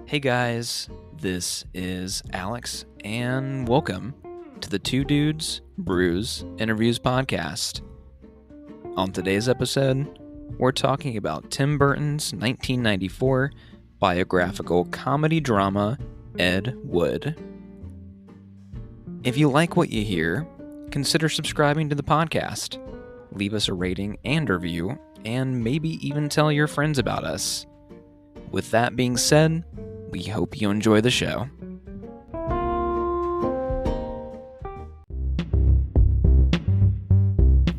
Hey guys, this is Alex, and welcome to the Two Dudes Brews Interviews podcast. On today's episode, we're talking about Tim Burton's 1994 biographical comedy drama, Ed Wood. If you like what you hear, consider subscribing to the podcast. Leave us a rating and review, and maybe even tell your friends about us. With that being said, we hope you enjoy the show.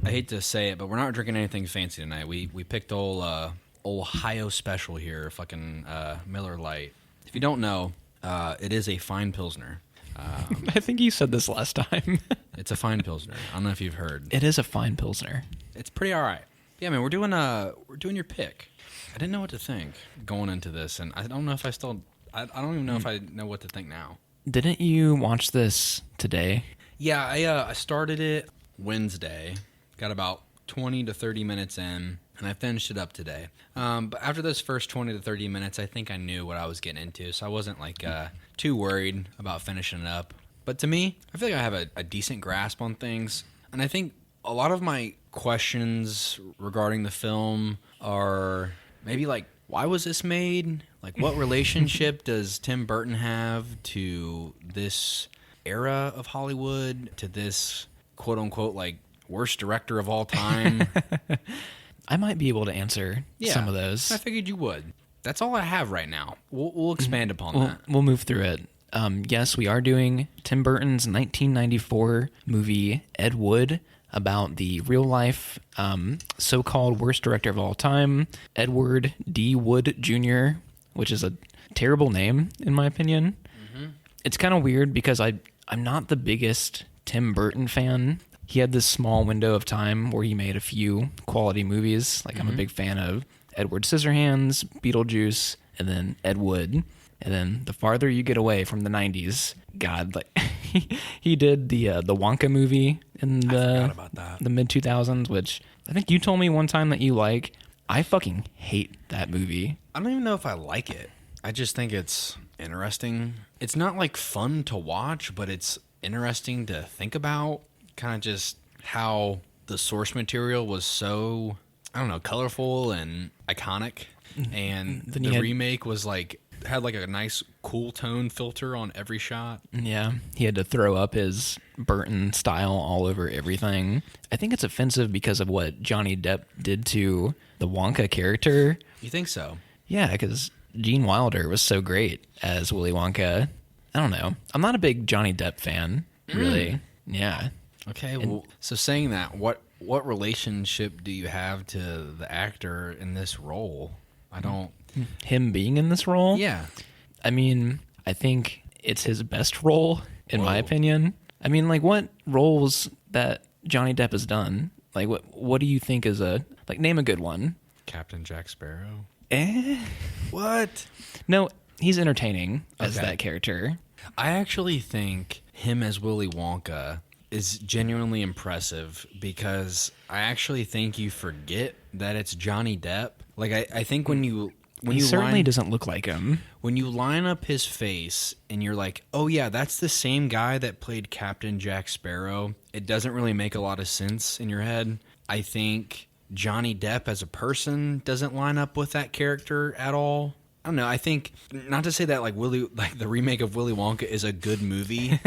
I hate to say it, but we're not drinking anything fancy tonight. We picked old Ohio Special here, fucking Miller Lite. If you don't know, it is a fine Pilsner. I think you said this last time. It's a fine Pilsner. I don't know if you've heard. It is a fine Pilsner. It's pretty all right. Yeah, man, we're doing your pick. I didn't know what to think going into this, and I don't know if I still... I don't even know if I know what to think now. Didn't you watch this today? Yeah, I started it Wednesday. Got about 20 to 30 minutes in, and I finished it up today. But after those first 20 to 30 minutes, I think I knew what I was getting into, so I wasn't too worried about finishing it up. But to me, I feel like I have a decent grasp on things, and I think a lot of my questions regarding the film are maybe like, why was this made? Like, what relationship does Tim Burton have to this era of Hollywood, to this quote-unquote, like, worst director of all time? I might be able to answer some of those. I figured you would. That's all I have right now. We'll expand upon that. We'll move through it. Yes, we are doing Tim Burton's 1994 movie Ed Wood, about the real-life so-called worst director of all time, Edward D. Wood Jr., which is a terrible name, in my opinion. Mm-hmm. It's kind of weird because I'm not the biggest Tim Burton fan. He had this small window of time where he made a few quality movies. Like, I'm a big fan of Edward Scissorhands, Beetlejuice, and then Ed Wood. And then the farther you get away from the 90s, God, like he did the Wonka movie in the mid-2000s, which I think you told me one time that you like. I fucking hate that movie. I don't even know if I like it. I just think it's interesting. It's not like fun to watch, but it's interesting to think about. Kind of just how the source material was so, I don't know, colorful and iconic. And the remake was like, had like a nice cool tone filter on every shot. Yeah, he had to throw up his Burton style all over everything. I think it's offensive because of what Johnny Depp did to the Wonka character. You think so? Yeah, because Gene Wilder was so great as Willy Wonka. I don't know. I'm not a big Johnny Depp fan, really. Yeah. Okay, well, so saying that, what relationship do you have to the actor in this role? I don't... Him being in this role? Yeah. I mean, I think it's his best role, in my opinion. I mean, like, what roles that Johnny Depp has done? Like, what do you think is name a good one? Captain Jack Sparrow. What? No, he's entertaining as that character. I actually think him as Willy Wonka is genuinely impressive because I actually think you forget that it's Johnny Depp. Like, I think he certainly doesn't look like him. When you line up his face and you're like, oh yeah, that's the same guy that played Captain Jack Sparrow, it doesn't really make a lot of sense in your head. I think Johnny Depp as a person doesn't line up with that character at all. I don't know. I think, not to say that like the remake of Willy Wonka is a good movie.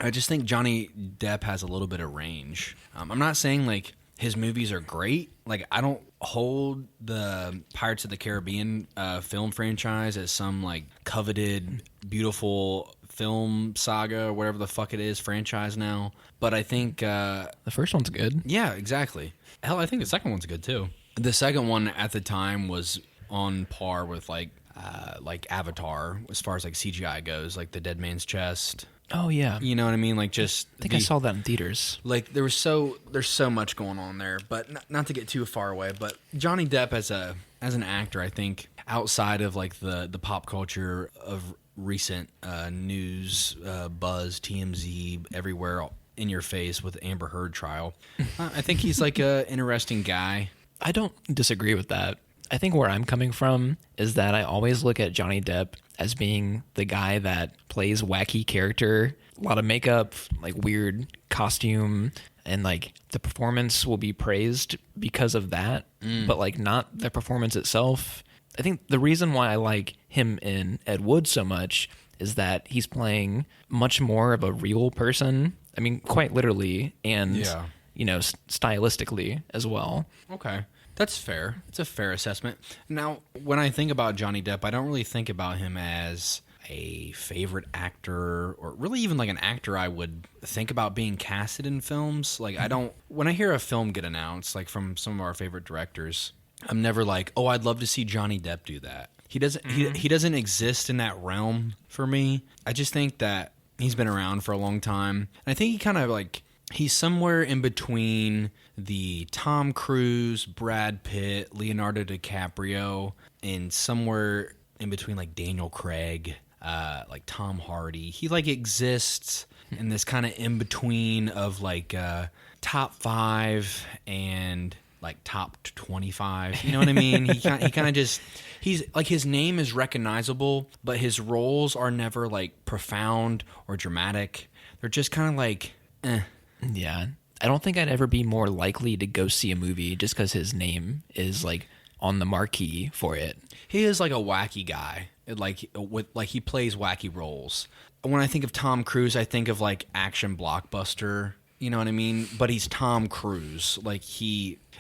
I just think Johnny Depp has a little bit of range. I'm not saying like his movies are great. Like, I don't hold the Pirates of the Caribbean film franchise as some like coveted, beautiful film saga or whatever the fuck it is franchise now. But I think the first one's good. Yeah, exactly. Hell, I think the second one's good too. The second one at the time was on par with like Avatar as far as like CGI goes, like the Dead Man's Chest. Oh yeah, you know what I mean. Like, just I think I saw that in theaters. Like, there's so much going on there, but not to get too far away. But Johnny Depp as an actor, I think outside of like the pop culture of recent news buzz, TMZ, everywhere in your face with Amber Heard trial, I think he's like a interesting guy. I don't disagree with that. I think where I'm coming from is that I always look at Johnny Depp as being the guy that plays wacky character, a lot of makeup, like weird costume, and like the performance will be praised because of that, but like not the performance itself. I think the reason why I like him in Ed Wood so much is that he's playing much more of a real person. I mean, quite literally, and you know, stylistically as well. Okay. That's fair. It's a fair assessment. Now, when I think about Johnny Depp, I don't really think about him as a favorite actor or really even like an actor I would think about being casted in films. Like, I don't, when I hear a film get announced, like from some of our favorite directors, I'm never like, oh, I'd love to see Johnny Depp do that. He doesn't, he doesn't exist in that realm for me. I just think that he's been around for a long time. And I think he kind of like, he's somewhere in between the Tom Cruise, Brad Pitt, Leonardo DiCaprio, and somewhere in between like Daniel Craig, like Tom Hardy. He like exists in this kind of in between of like top 5 and like top 25. You know what I mean? He kind of just, he's like, his name is recognizable, but his roles are never like profound or dramatic. They're just kind of like, eh. Yeah. I don't think I'd ever be more likely to go see a movie just because his name is like on the marquee for it. He is like a wacky guy. He plays wacky roles. When I think of Tom Cruise, I think of like action blockbuster. You know what I mean? But he's Tom Cruise. Like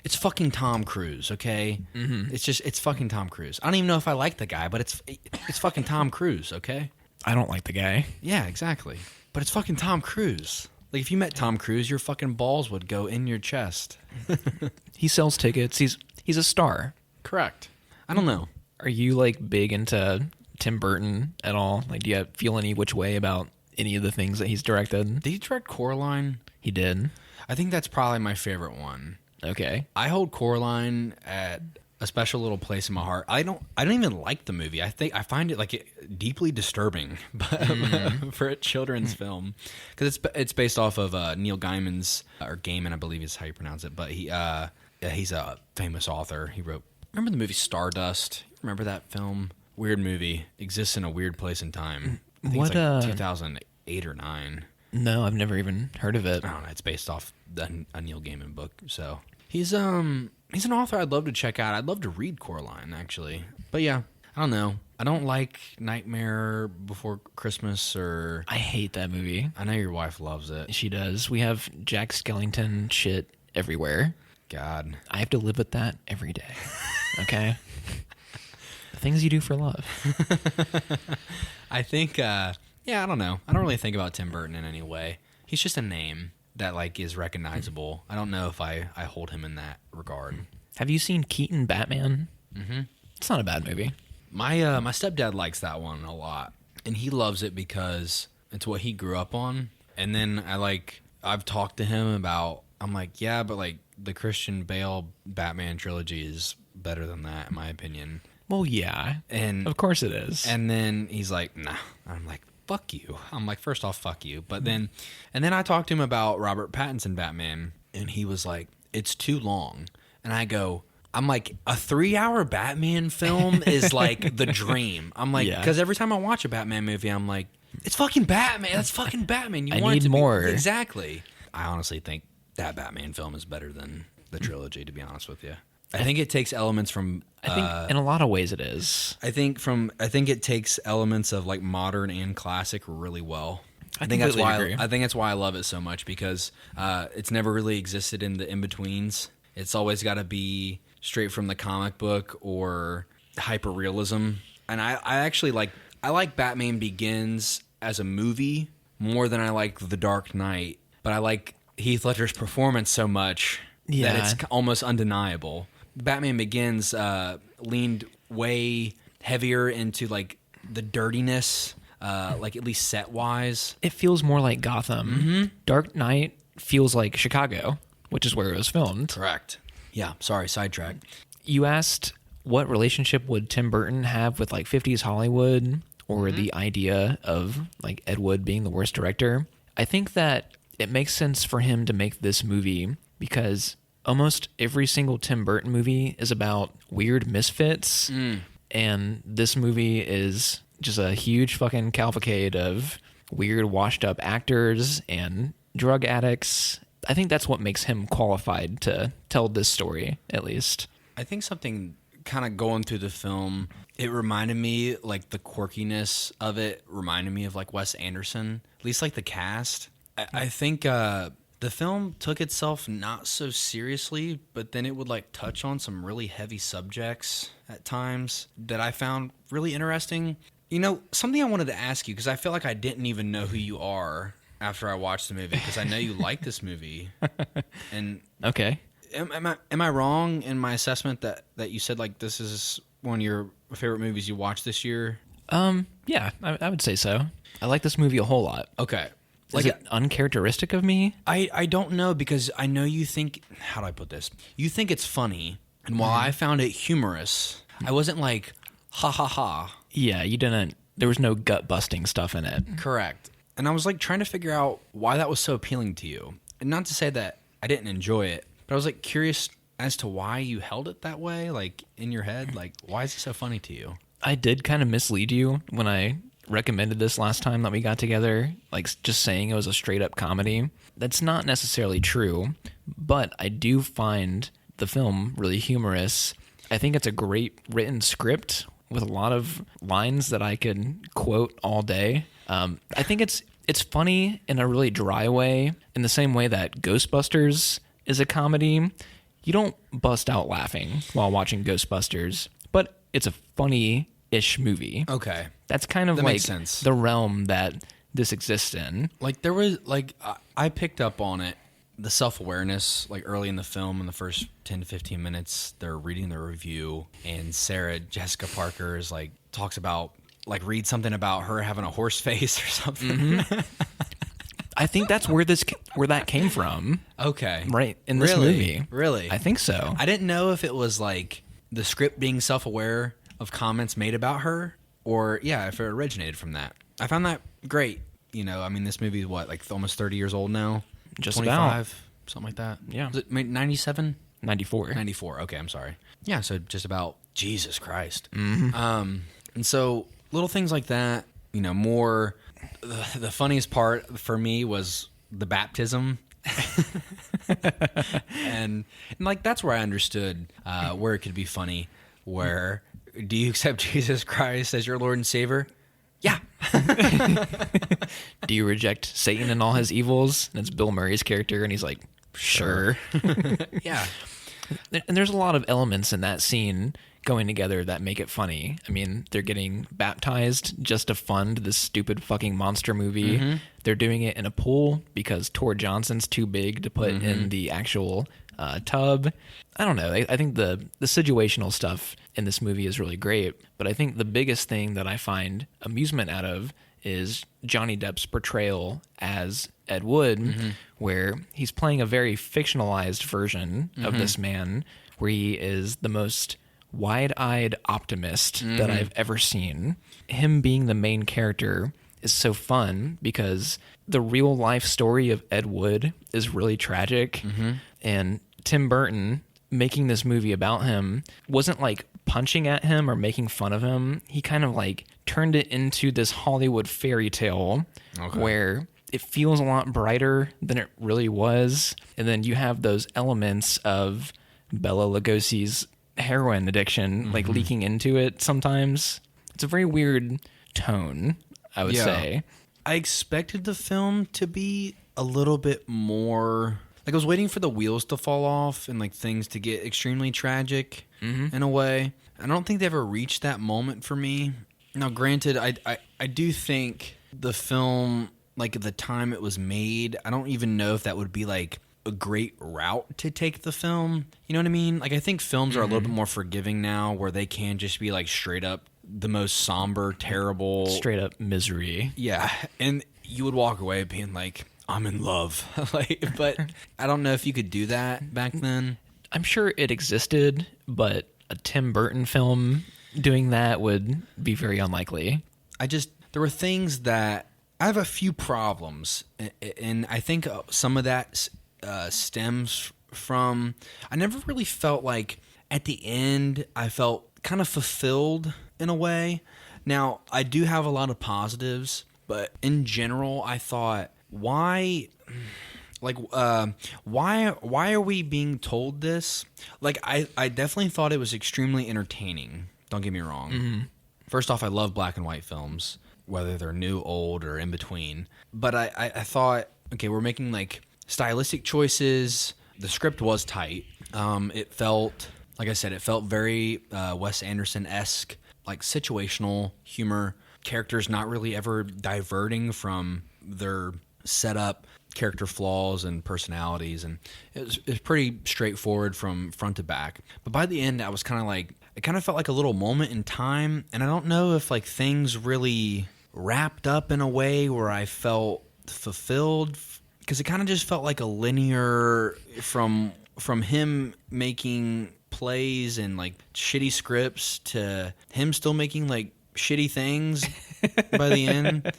it's fucking Tom Cruise. Okay. Mm-hmm. It's fucking Tom Cruise. I don't even know if I like the guy, but it's fucking Tom Cruise. Okay. I don't like the guy. Yeah, exactly. But it's fucking Tom Cruise. Like, if you met Tom Cruise, your fucking balls would go in your chest. He sells tickets. He's a star. Correct. I don't know. Are you, like, big into Tim Burton at all? Like, do you feel any which way about any of the things that he's directed? Did he direct Coraline? He did. I think that's probably my favorite one. Okay. I hold Coraline at a special little place in my heart. I don't even like the movie. I find it like deeply disturbing for a children's film because it's based off of Neil Gaiman's or Gaiman, I believe is how you pronounce it. But he's a famous author. He wrote. Remember the movie Stardust? Remember that film? Weird movie. Exists in a weird place and time. I think it's like 2008 or 9. No, I've never even heard of it. I don't know. It's based off a Neil Gaiman book. So he's an author I'd love to check out. I'd love to read Coraline, actually. But yeah, I don't know. I don't like Nightmare Before Christmas or... I hate that movie. I know your wife loves it. She does. We have Jack Skellington shit everywhere. God. I have to live with that every day. Okay? The things you do for love. I think, I don't know. I don't really think about Tim Burton in any way. He's just a name that like is recognizable. I don't know if I hold him in that regard. Have you seen Keaton Batman? Mm-hmm. It's not a bad movie. My stepdad likes that one a lot, and he loves it because it's what he grew up on. And then I've talked to him about. I'm like, yeah, but like the Christian Bale Batman trilogy is better than that, in my opinion. Well, yeah, and of course it is. And then he's like, nah. I'm like, fuck you. I'm like, first off, fuck you. But then I talked to him about Robert Pattinson Batman, and he was like, it's too long. And I'm like, a 3-hour Batman film is like the dream. I'm like, because every time I watch a Batman movie, I'm like, it's fucking Batman. That's fucking Batman. You want need it to more. Exactly. I honestly think that Batman film is better than the trilogy, to be honest with you. I think it takes elements from. I think in a lot of ways it is. I think it takes elements of like modern and classic really well. I think that's why I love it so much because it's never really existed in the in betweens. It's always got to be straight from the comic book or hyper realism. And I actually like Batman Begins as a movie more than I like The Dark Knight. But I like Heath Ledger's performance so much that it's almost undeniable. Batman Begins leaned way heavier into like the dirtiness, like at least set wise. It feels more like Gotham. Mm-hmm. Dark Knight feels like Chicago, which is where it was filmed. Correct. Yeah. Sorry, sidetrack. You asked what relationship would Tim Burton have with like 50s Hollywood or the idea of like Ed Wood being the worst director. I think that it makes sense for him to make this movie because almost every single Tim Burton movie is about weird misfits. And this movie is just a huge fucking cavalcade of weird washed up actors and drug addicts. I think that's what makes him qualified to tell this story, at least. I think something kind of going through the film, it reminded me, like, the quirkiness of it reminded me of, like, Wes Anderson, at least, like, the cast. I think the film took itself not so seriously, but then it would, like, touch on some really heavy subjects at times that I found really interesting. You know, something I wanted to ask you, because I feel like I didn't even know who you are after I watched the movie, because I know you like this movie. And Okay. Am I wrong in my assessment that you said, like, this is one of your favorite movies you watched this year? Yeah, I would say so. I like this movie a whole lot. Okay. Is it uncharacteristic of me? I don't know, because I know you think, how do I put this? You think it's funny, and while I found it humorous, I wasn't like, ha ha ha. Yeah, you didn't. There was no gut busting stuff in it. Correct. And I was like trying to figure out why that was so appealing to you. And not to say that I didn't enjoy it, but I was like curious as to why you held it that way, like in your head. Like, why is it so funny to you? I did kind of mislead you when I recommended this last time that we got together, like just saying it was a straight up comedy. That's not necessarily true, but I do find the film really humorous. I think it's a great written script with a lot of lines that I could quote all day. I think it's funny in a really dry way, in the same way that Ghostbusters is a comedy. You don't bust out laughing while watching Ghostbusters, but it's a funny-ish movie. Okay. That's kind of That like makes sense. the realm that this exists in. Like, there was, like, I picked up on it, the self-awareness, like, early in the film, in the first 10 to 15 minutes, they're reading the review, and Sarah Jessica Parker is, like, talks about, like, read something about her having a horse face or something. I think that's where that came from. Okay. Right, in this movie. Really? I think so. I didn't know if it was, like, the script being self-aware of comments made about her, or, yeah, if it originated from that. I found that great. You know, I mean, this movie is what, like, almost 30 years old now? Just 25, something like that. Yeah. Was it 97? 94. 94. Okay, I'm sorry. Yeah, so just about Jesus Christ. And so little things like that, you know, more. The funniest part for me was the baptism. and like that's where I understood where it could be funny. Where do you accept Jesus Christ as your Lord and Savior? Yeah. Do you reject Satan and all his evils? And it's Bill Murray's character, and he's like, sure. Yeah. And there's a lot of elements in that scene going together that make it funny. I mean, they're getting baptized just to fund this stupid fucking monster movie. They're doing it in a pool because Tor Johnson's too big to put in the actual tub. I don't know. I think the situational stuff in this movie is really great, but I think the biggest thing that I find amusement out of is Johnny Depp's portrayal as Ed Wood, where he's playing a very fictionalized version of this man, where he is the most wide-eyed optimist that I've ever seen. Him being the main character is so fun because the real life story of Ed Wood is really tragic, and Tim Burton making this movie about him wasn't like punching at him or making fun of him. He kind of like turned it into this Hollywood fairy tale where it feels a lot brighter than it really was. And then you have those elements of Bela Lugosi's heroin addiction like leaking into it sometimes. It's a very weird tone, I would say. I expected the film to be a little bit more like I was waiting for the wheels to fall off and like things to get extremely tragic in a way. I don't think they ever reached that moment for me. Now, granted, I do think the film, like at the time it was made, I don't even know if that would be like a great route to take the film. You know what I mean? Like I think films are a little bit more forgiving now, where they can just be like straight up the most somber, terrible, Straight up misery. yeah, and you would walk away being like, I'm in love. Like, but I don't know if you could do that back then. I'm sure it existed, but a Tim Burton film doing that would be very unlikely. There were things that I have a few problems, and I think some of that stems I never really felt like at the end I felt kind of fulfilled in a way. Now, I do have a lot of positives, but in general, I thought, why are we being told this? Like, I definitely thought it was extremely entertaining. Don't get me wrong. Mm-hmm. First off, I love black and white films, whether they're new, old, or in between. But I thought, okay, we're making like stylistic choices. The script was tight. It felt, like I said, it felt very Wes Anderson-esque, like situational humor. Characters not really ever diverting from their setup, character flaws and personalities, and it was pretty straightforward from front to back. But by the end, I was kind of like, it kind of felt like a little moment in time, and I don't know if like things really wrapped up in a way where I felt fulfilled, because it kind of just felt like a linear from him making plays and like shitty scripts to him still making like shitty things by the end.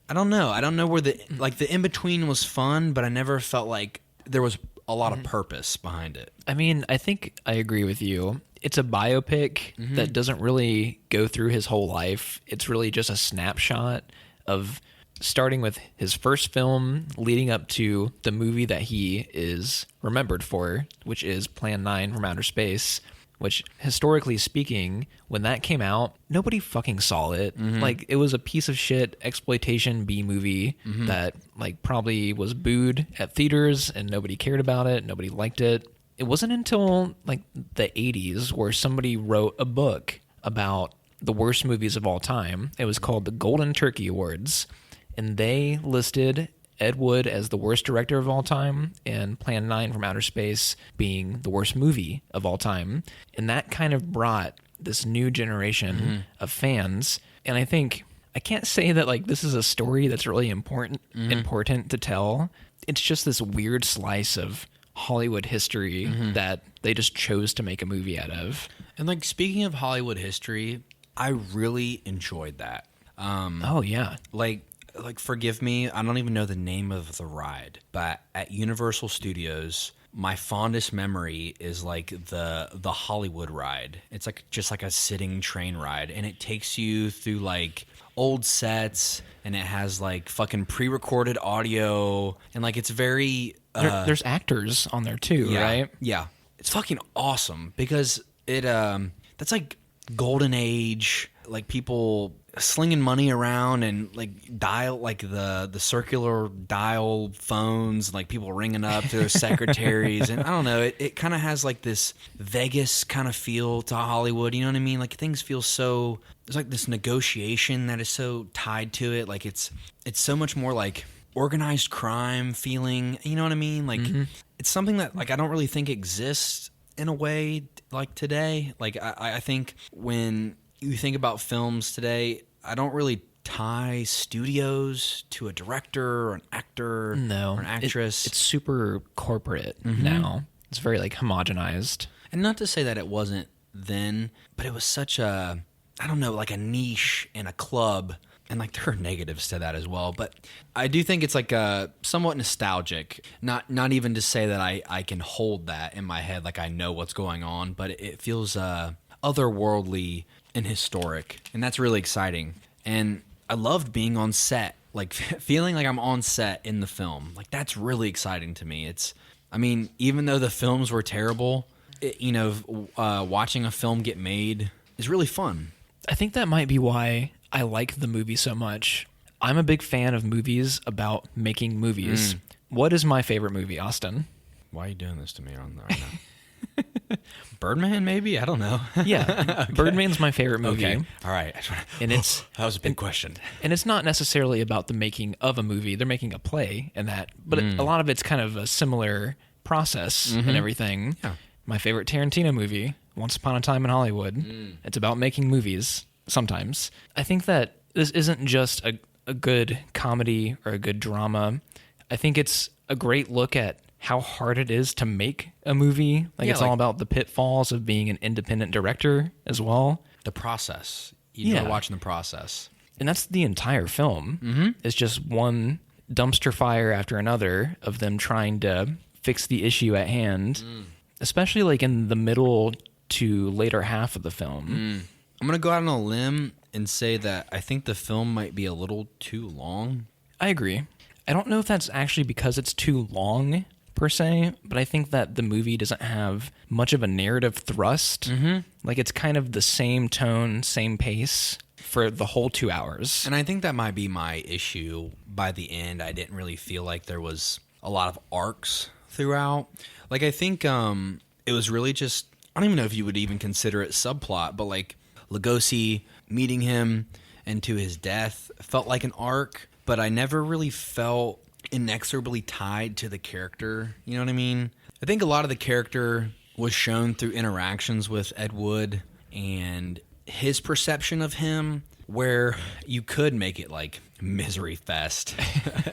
I don't know where the in between was fun, but I never felt like there was a lot of purpose behind it. I mean, I think I agree with you. It's a biopic that doesn't really go through his whole life. It's really just a snapshot of starting with his first film leading up to the movie that he is remembered for, which is Plan 9 from Outer Space, which, historically speaking, when that came out, nobody fucking saw it. Like, it was a piece of shit exploitation B movie that, like, probably was booed at theaters and nobody cared about it. Nobody liked it. It wasn't until, like, the 80s where somebody wrote a book about the worst movies of all time. It was called the Golden Turkey Awards, and they listed Ed Wood as the worst director of all time and Plan 9 from Outer Space being the worst movie of all time. And that kind of brought this new generation of fans. And I think, I can't say that like this is a story that's really important to tell. It's just this weird slice of Hollywood history that they just chose to make a movie out of. And like, speaking of Hollywood history, I really enjoyed that. Oh yeah. Like, forgive me, I don't even know the name of the ride, but at Universal Studios, my fondest memory is like the Hollywood ride. It's like just like a sitting train ride, and it takes you through like old sets, and it has like fucking pre-recorded audio, and like it's very there's actors on there too, right? Yeah, it's fucking awesome because it that's like golden age, like people slinging money around and like dial, like the circular dial phones, like people ringing up to their secretaries. And I don't know, it kind of has like this Vegas kind of feel to Hollywood, you know what I mean? Like things feel so, there's like this negotiation that is so tied to it. Like it's so much more like organized crime feeling, you know what I mean? Like it's something that like I don't really think exists in a way like today. Like I think when you think about films today, I don't really tie studios to a director or an actor or an actress. It's super corporate now. It's very like homogenized. And not to say that it wasn't then, but it was such a, I don't know, like a niche in a club. And like there are negatives to that as well. But I do think it's like somewhat nostalgic. Not even to say that I can hold that in my head like I know what's going on, but it feels otherworldly and historic, and that's really exciting. And I loved being on set, like feeling like I'm on set in the film. Like that's really exciting to me. I mean, even though the films were terrible, watching a film get made is really fun. I think that might be why I like the movie so much. I'm a big fan of movies about making movies. What is my favorite movie, Austin? Why are you doing this to me right now? Birdman, maybe? I don't know. Yeah, okay. Birdman's my favorite movie. Okay. All right. And it's that was a big question. And it's not necessarily about the making of a movie. They're making a play and that, but a lot of it's kind of a similar process and everything. Yeah. My favorite Tarantino movie, Once Upon a Time in Hollywood. It's about making movies sometimes. I think that this isn't just a good comedy or a good drama. I think it's a great look at how hard it is to make a movie. It's all about the pitfalls of being an independent director as well. The process. You're watching the process. And that's the entire film. It's just one dumpster fire after another of them trying to fix the issue at hand, especially like in the middle to later half of the film. I'm going to go out on a limb and say that I think the film might be a little too long. I agree. I don't know if that's actually because it's too long per se, but I think that the movie doesn't have much of a narrative thrust. Like it's kind of the same tone, same pace for the whole 2 hours. And I think that might be my issue. By the end, I didn't really feel like there was a lot of arcs throughout. Like I think it was really just, I don't even know if you would even consider it subplot, but like Lugosi meeting him and to his death felt like an arc, but I never really felt inexorably tied to the character. You know what I mean? I think a lot of the character was shown through interactions with Ed Wood and his perception of him, where you could make it like misery fest.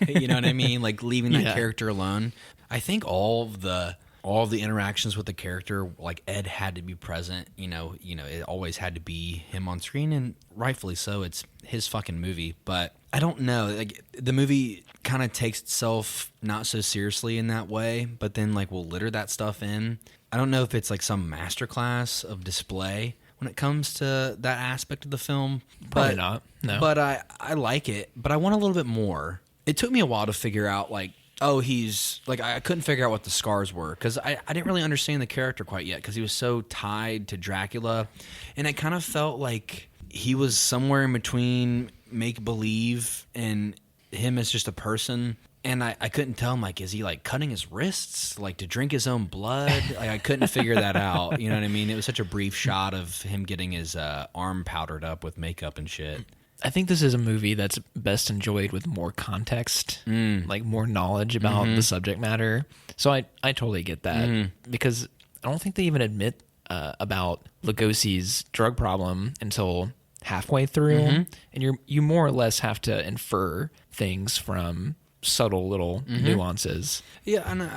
You know what I mean? Like leaving that character alone. I think all of the interactions with the character, like Ed had to be present. You know, it always had to be him on screen, and rightfully so. It's his fucking movie. But I don't know. Like the movie kind of takes itself not so seriously in that way, but then like will litter that stuff in. I don't know if it's like some masterclass of display when it comes to that aspect of the film. Probably not. No. But I like it, but I want a little bit more. It took me a while to figure out like, oh, he's like, I couldn't figure out what the scars were because I didn't really understand the character quite yet because he was so tied to Dracula. And it kind of felt like he was somewhere in between make-believe and him as just a person. And I couldn't tell him, like, is he like cutting his wrists, like to drink his own blood? Like I couldn't figure that out. You know what I mean? It was such a brief shot of him getting his arm powdered up with makeup and shit. I think this is a movie that's best enjoyed with more context, like more knowledge about the subject matter. So I totally get that because I don't think they even admit about Lugosi's drug problem until halfway through, and you more or less have to infer things from subtle little nuances. Yeah, and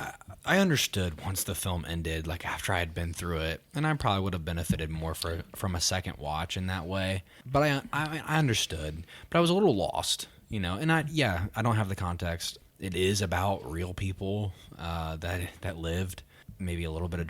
I understood once the film ended, like after I had been through it, and I probably would have benefited more from a second watch in that way. But I understood, but I was a little lost, you know. And I don't have the context. It is about real people that lived, maybe a little bit of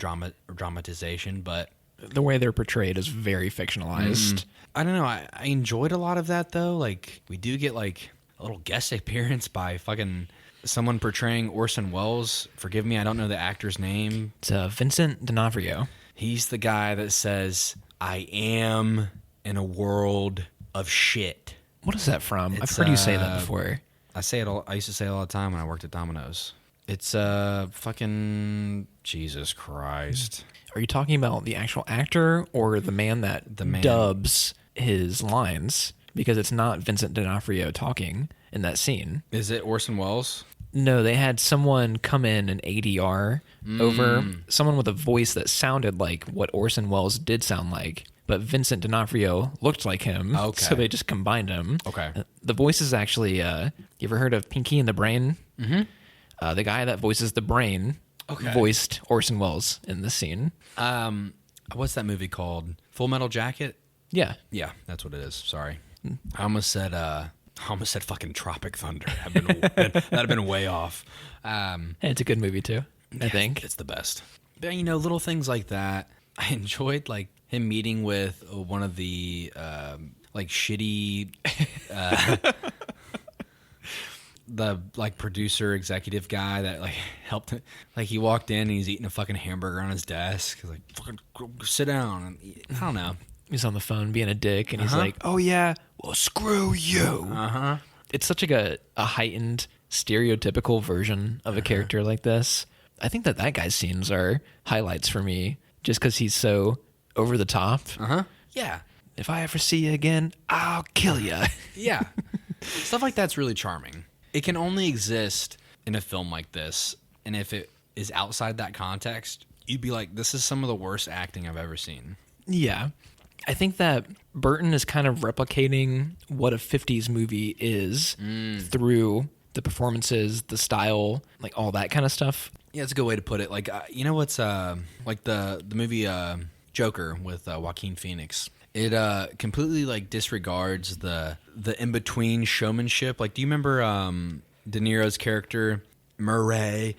dramatization, but the way they're portrayed is very fictionalized. I don't know. I enjoyed a lot of that though. Like we do get like a little guest appearance by fucking someone portraying Orson Welles. Forgive me, I don't know the actor's name. It's Vincent D'Onofrio. He's the guy that says, "I am in a world of shit." What is that from? I've heard you say that before. I say it all. I used to say it all the time when I worked at Domino's. It's fucking Jesus Christ. Are you talking about the actual actor or the man that dubs his lines? Because it's not Vincent D'Onofrio talking in that scene. Is it Orson Welles? No, they had someone come in and ADR over someone with a voice that sounded like what Orson Welles did sound like, but Vincent D'Onofrio looked like him, so they just combined him. Okay. The voice is actually, you ever heard of Pinky and the Brain? The guy that voices the Brain voiced Orson Welles in this scene. What's that movie called? Full Metal Jacket? Yeah. Yeah, that's what it is. Sorry. I almost said fucking Tropic Thunder. That'd have been way off. It's a good movie too. I think it's the best. But, you know, little things like that. I enjoyed like him meeting with one of the like shitty the like producer executive guy that like helped him. Like he walked in and he's eating a fucking hamburger on his desk. He's like, fucking sit down. And I don't know. He's on the phone being a dick, and he's like, "Oh yeah, well screw you." It's such like a heightened, stereotypical version of a character like this. I think that guy's scenes are highlights for me, just because he's so over the top. Yeah. If I ever see you again, I'll kill you. Yeah. Stuff like that's really charming. It can only exist in a film like this, and if it is outside that context, you'd be like, "This is some of the worst acting I've ever seen." Yeah. I think that Burton is kind of replicating what a 50s movie is through the performances, the style, like all that kind of stuff. Yeah, it's a good way to put it. Like, you know what's like the movie Joker with Joaquin Phoenix. It completely like disregards the in-between showmanship. Like, do you remember De Niro's character Murray.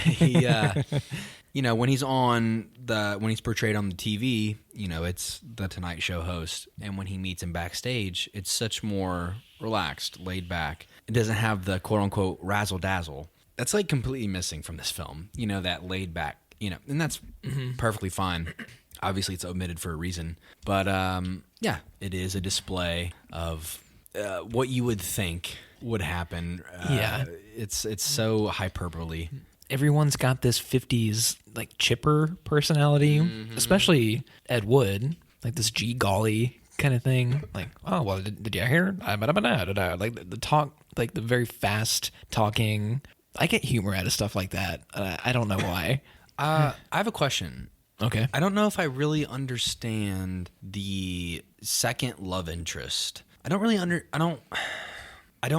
He, when he's when he's portrayed on the TV, it's the Tonight Show host, and when he meets him backstage, it's such more relaxed, laid back. It doesn't have the quote unquote razzle dazzle. That's like completely missing from this film. That laid back. And that's perfectly fine. Obviously, it's omitted for a reason, but it is a display of what you would think would happen. It's so hyperbole. Everyone's got this 50s like chipper personality, especially Ed Wood, like this G golly kind of thing. Like, oh well, did you hear? Like the talk, like the very fast talking. I get humor out of stuff like that. I don't know why. I have a question. Okay. I don't know if I really understand the second love interest. I don't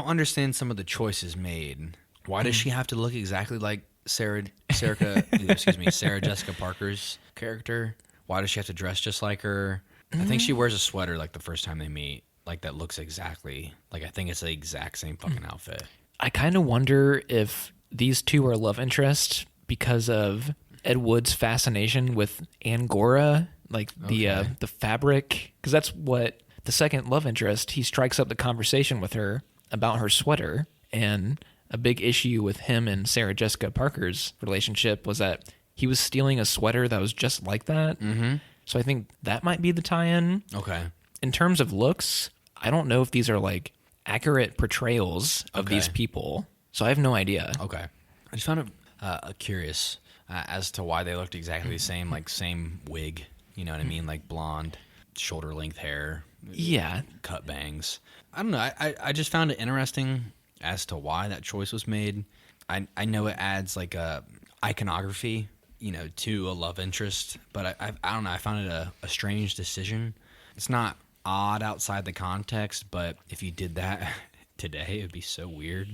understand some of the choices made. Why does she have to look exactly like Sarah Jessica Parker's character? Why does she have to dress just like her? I think she wears a sweater like the first time they meet, like that looks exactly like, I think it's the exact same fucking outfit. I kind of wonder if these two are love interests because of Ed Wood's fascination with Angora, like the fabric, because that's what the second love interest, he strikes up the conversation with her about her sweater. And a big issue with him and Sarah Jessica Parker's relationship was that he was stealing a sweater that was just like that. Mm-hmm. So I think that might be the tie-in. Okay. In terms of looks, I don't know if these are like accurate portrayals of these people. So I have no idea. Okay. I just found it curious as to why they looked exactly the same, like same wig, you know what I mean? Like blonde, shoulder length hair. Yeah. Cut bangs. I don't know. I just found it interesting as to why that choice was made. I know it adds like a iconography, to a love interest, but I don't know. I found it a strange decision. It's not odd outside the context, but if you did that today, it'd be so weird.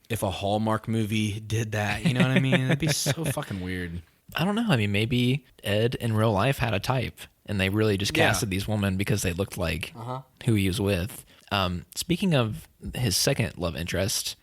If a Hallmark movie did that, you know what I mean? It'd be so fucking weird. I don't know. I mean, maybe Ed in real life had a type, and they really just casted these women because they looked like who he was with. Speaking of his second love interest,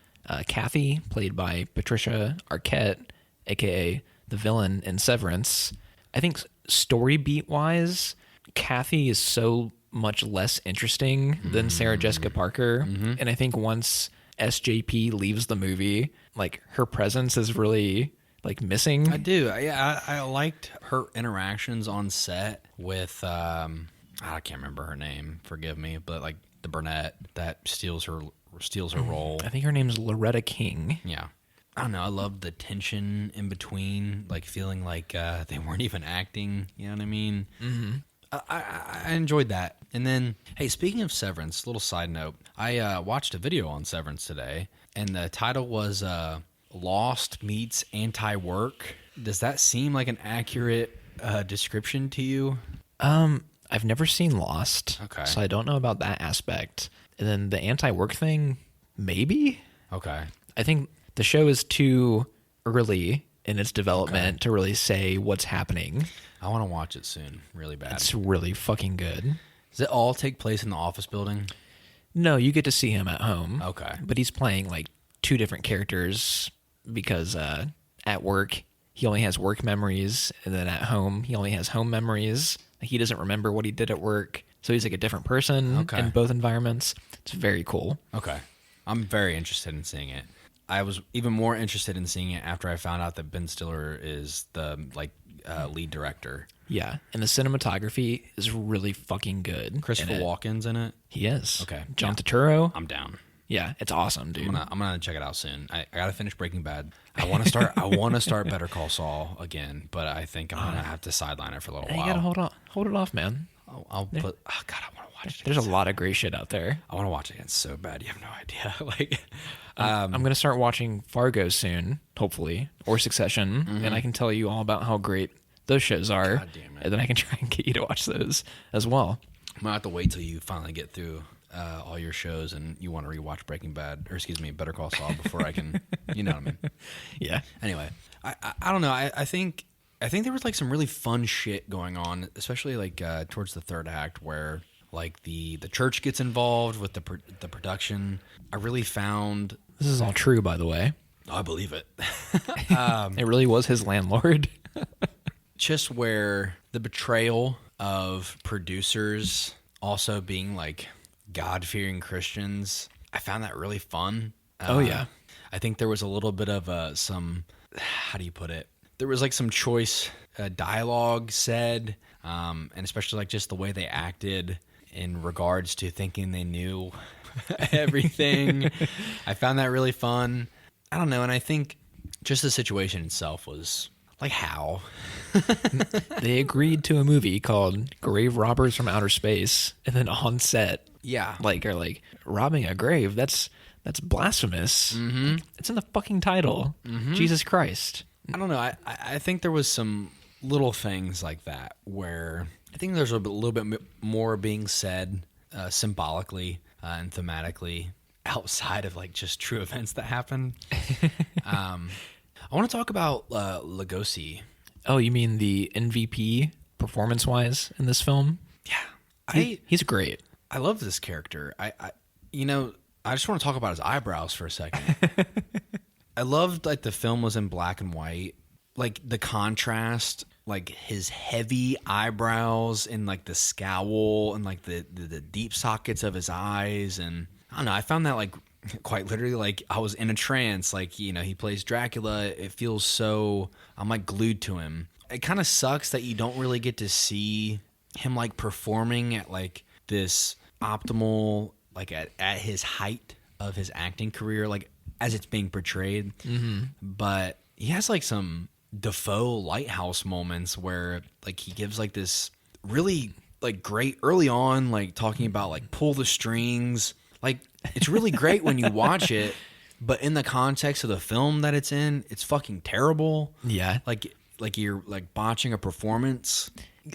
Kathy, played by Patricia Arquette, a.k.a. the villain in Severance, I think story beat-wise, Kathy is so much less interesting than Sarah Jessica Parker. Mm-hmm. And I think once SJP leaves the movie, like her presence is really like missing. I do. Yeah, I liked her interactions on set with I can't remember her name. Forgive me, but like the brunette that steals her role. I think her name's Loretta King. Yeah. I don't know. I love the tension in between, like feeling like they weren't even acting. You know what I mean? Mm-hmm. I enjoyed that. And then, hey, speaking of Severance, little side note, I watched a video on Severance today, and the title was Lost Meets Anti-Work. Does that seem like an accurate description to you? I've never seen Lost, so I don't know about that aspect. And then the anti-work thing, maybe? Okay. I think the show is too early in its development to really say what's happening. I want to watch it soon, really bad. It's really fucking good. Does it all take place in the office building? No, you get to see him at home. Okay. But he's playing like two different characters because at work, he only has work memories, and then at home, he only has home memories. Like, he doesn't remember what he did at work, so he's like a different person in both environments. It's very cool. Okay. I'm very interested in seeing it. I was even more interested in seeing it after I found out that Ben Stiller is the lead director. Yeah, and the cinematography is really fucking good. Christopher Walken's in it? He is. Okay. John Turturro? I'm down. Yeah, it's awesome, dude. I'm gonna check it out soon. I gotta finish Breaking Bad. I want to start Better Call Saul again, but I think I'm gonna have to sideline it for a little while. You gotta hold it off, man. I'll put. Oh God, I want to watch it. There's a lot of great shit out there. I want to watch it again so bad. You have no idea. I'm gonna start watching Fargo soon, hopefully, or Succession, and I can tell you all about how great those shows are. God damn it. And then I can try and get you to watch those as well. I'm gonna have to wait till you finally get through all your shows and you want to rewatch Better Call Saul before I can, you know what I mean? Yeah. Anyway, I don't know. I think there was like some really fun shit going on, especially like towards the third act where like the church gets involved with the production. I really found This is all true, by the way. I believe it. It really was his landlord. Just where the betrayal of producers also being like God-fearing Christians, I found that really fun. Oh, yeah. I think there was a little bit of some, how do you put it? There was like some choice dialogue said, and especially like just the way they acted in regards to thinking they knew everything. I found that really fun. I don't know, and I think just the situation itself was like, how? They agreed to a movie called Grave Robbers from Outer Space, and then on set, Yeah. are like, robbing a grave, that's blasphemous. Mm-hmm. It's in the fucking title. Mm-hmm. Jesus Christ. I don't know. I think there was some little things like that where I think there's a little bit more being said symbolically and thematically outside of like just true events that happen. I want to talk about Lugosi. Oh, you mean the MVP performance-wise in this film? Yeah, He's great. I love this character. I just want to talk about his eyebrows for a second. I loved like the film was in black and white, like the contrast, like his heavy eyebrows and like the scowl and like the deep sockets of his eyes, and I don't know. I found that like quite literally like I was in a trance. Like, you know, he plays Dracula. It feels so, I'm like glued to him. It kind of sucks that you don't really get to see him like performing at like this optimal, like at his height of his acting career, like as it's being portrayed. Mm-hmm. But he has like some Defoe lighthouse moments where like he gives like this really like great early on, like talking about like pull the strings. Like it's really great when you watch it, but in the context of the film that it's in, it's fucking terrible. Yeah. Like you're like botching a performance.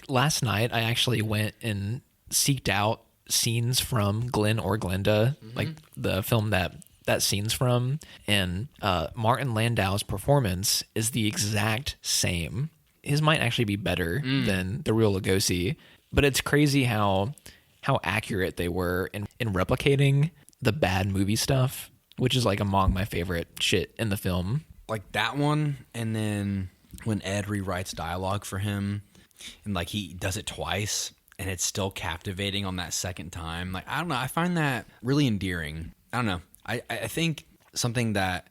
Last night, I actually went and seeked out scenes from Glenn or Glenda, like the film that scene's from, and Martin Landau's performance is the exact same. His might actually be better than the real Lugosi, but it's crazy how accurate they were in replicating the bad movie stuff, which is like among my favorite shit in the film. Like that one, and then when Ed rewrites dialogue for him, and like he does it twice, and it's still captivating on that second time. Like, I don't know. I find that really endearing. I don't know. I think something that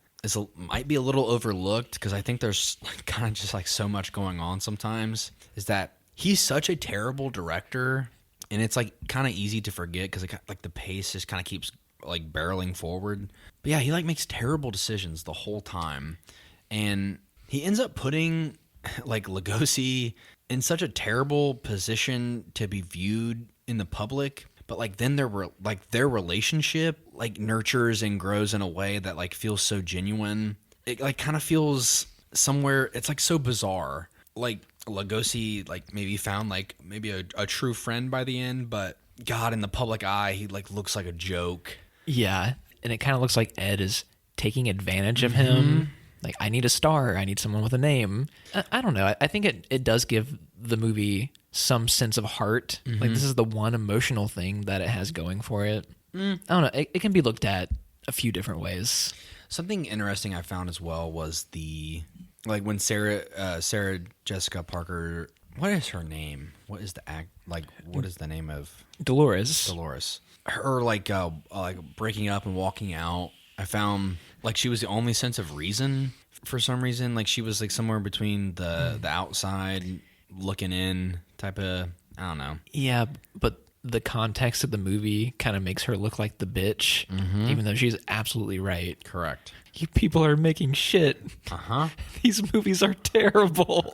might be a little overlooked, because I think there's like kind of just like so much going on sometimes, is that he's such a terrible director, and it's like kind of easy to forget because like the pace just kind of keeps like barreling forward. But yeah, he like makes terrible decisions the whole time, and he ends up putting like Lugosi in such a terrible position to be viewed in the public. But like then their relationship like nurtures and grows in a way that like feels so genuine. It like kind of feels somewhere, it's like so bizarre. Like Lugosi like maybe found like maybe a true friend by the end, but God, in the public eye, he like looks like a joke. Yeah, and it kind of looks like Ed is taking advantage of him. Like, I need a star. I need someone with a name. I don't know. I think it does give the movie some sense of heart. Like, this is the one emotional thing that it has going for it. I don't know. It can be looked at a few different ways. Something interesting I found as well was like when Sarah Jessica Parker, what is her name? What is the act? Like, what is the name of Dolores. Her like breaking up and walking out. I found like she was the only sense of reason for some reason. Like she was like somewhere between the outside looking in type of, I don't know. Yeah, but the context of the movie kind of makes her look like the bitch, even though she's absolutely right. Correct. You people are making shit. These movies are terrible.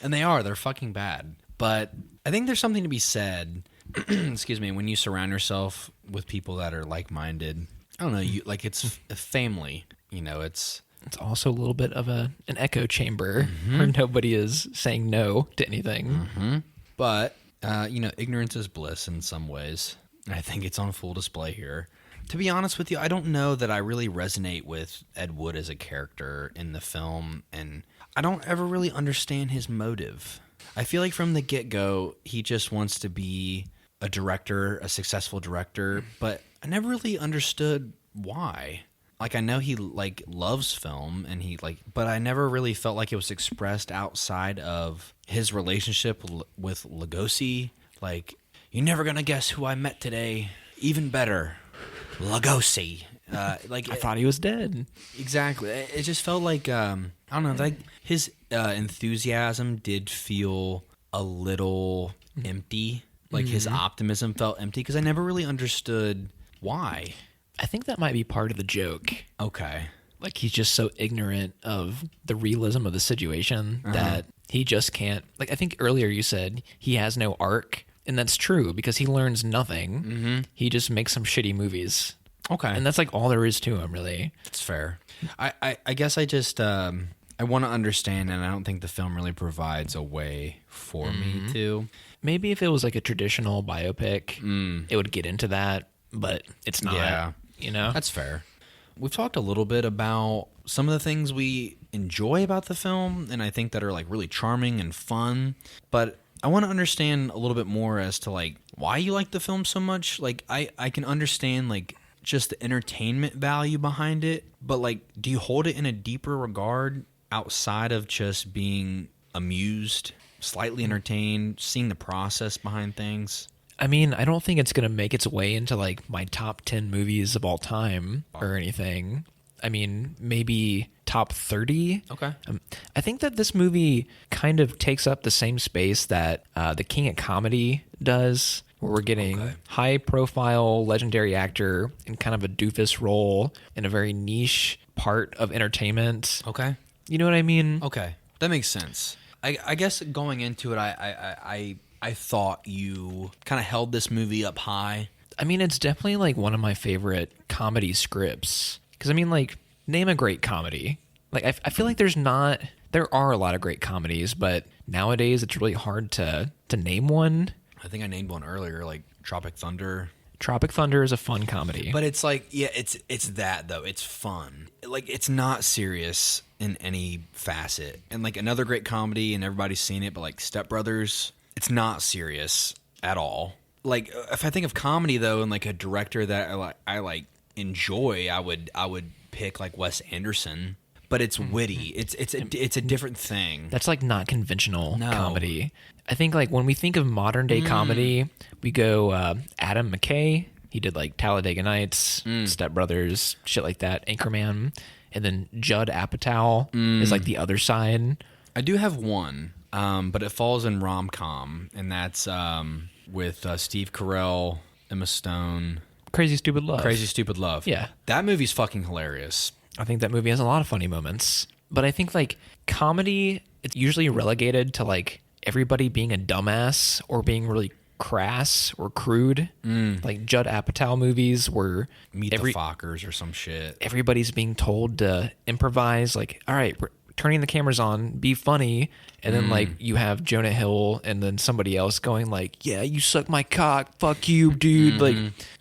And they're fucking bad. But I think there's something to be said, excuse me, when you surround yourself with people that are like-minded. I don't know, you like it's a family, you know, it's also a little bit of an echo chamber where nobody is saying no to anything. But you know, ignorance is bliss in some ways. I think it's on full display here. To be honest with you, I don't know that I really resonate with Ed Wood as a character in the film, and I don't ever really understand his motive. I feel like from the get-go, he just wants to be a director, a successful director, but I never really understood why. like I know he like loves film and he like, but I never really felt like it was expressed outside of his relationship with Lugosi. Like, you're never gonna guess who I met today. Even better, Lugosi. Like I thought he was dead. Exactly. It just felt like I don't know. Like his enthusiasm did feel a little empty. Like his optimism felt empty because I never really understood why. I think that might be part of the joke. Okay. Like he's just so ignorant of the realism of the situation that he just can't. Like I think earlier you said he has no arc, and that's true because he learns nothing. Mm-hmm. He just makes some shitty movies. Okay. And that's like all there is to him, really. It's fair. I guess I just I want to understand, and I don't think the film really provides a way for me to. Maybe if it was like a traditional biopic, it would get into that, but it's not. Yeah. You know? That's fair. We've talked a little bit about some of the things we enjoy about the film, and I think that are like really charming and fun, but I want to understand a little bit more as to like why you like the film so much. Like I can understand like just the entertainment value behind it, but like do you hold it in a deeper regard outside of just being amused, slightly entertained, seeing the process behind things? I mean, I don't think it's going to make its way into like my top 10 movies of all time or anything. I mean, maybe top 30. Okay. I think that this movie kind of takes up the same space that The King of Comedy does, where we're getting high-profile, legendary actor in kind of a doofus role in a very niche part of entertainment. Okay. You know what I mean? Okay. That makes sense. I guess going into it, I thought you kind of held this movie up high. I mean, it's definitely like one of my favorite comedy scripts. Because I mean, like, name a great comedy. Like, I feel like there are a lot of great comedies, but nowadays it's really hard to name one. I think I named one earlier, like Tropic Thunder. Tropic Thunder is a fun comedy. But it's like, yeah, it's that though. It's fun. Like, it's not serious in any facet. And like another great comedy, and everybody's seen it, but like Step Brothers, it's not serious at all. Like, if I think of comedy though, and like a director that I like enjoy, I would pick like Wes Anderson. But it's witty. It's a different thing. That's like not conventional comedy. I think like when we think of modern day comedy, we go Adam McKay. He did like Talladega Nights, Step Brothers, shit like that, Anchorman, and then Judd Apatow is like the other side. I do have one, but it falls in rom-com, and that's with Steve Carell, Emma Stone. Crazy Stupid Love. Crazy Stupid Love. Yeah. That movie's fucking hilarious. I think that movie has a lot of funny moments. But I think like comedy, it's usually relegated to like everybody being a dumbass or being really crass or crude. Like Judd Apatow movies where Meet the Fockers or some shit. Everybody's being told to improvise. Like, all right, we're turning the cameras on, be funny. And then like you have Jonah Hill and then somebody else going like, yeah, you suck my cock. Fuck you, dude. Like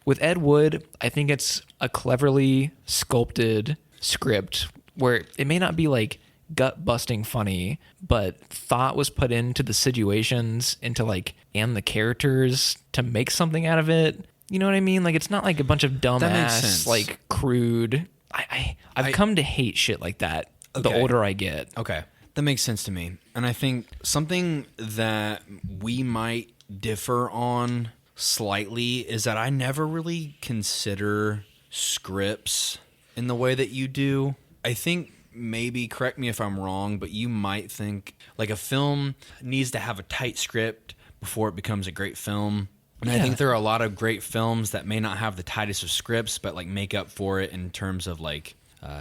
with Ed Wood, I think it's a cleverly sculpted script where it may not be like gut busting funny, but thought was put into the situations, into like, and the characters to make something out of it. You know what I mean? Like, it's not like a bunch of dumbass, like crude. I've come to hate shit like that the older I get. Okay. That makes sense to me. And I think something that we might differ on slightly is that I never really consider scripts in the way that you do. I think, maybe correct me if I'm wrong, but you might think like a film needs to have a tight script before it becomes a great film. And I think there are a lot of great films that may not have the tightest of scripts, but like make up for it in terms of like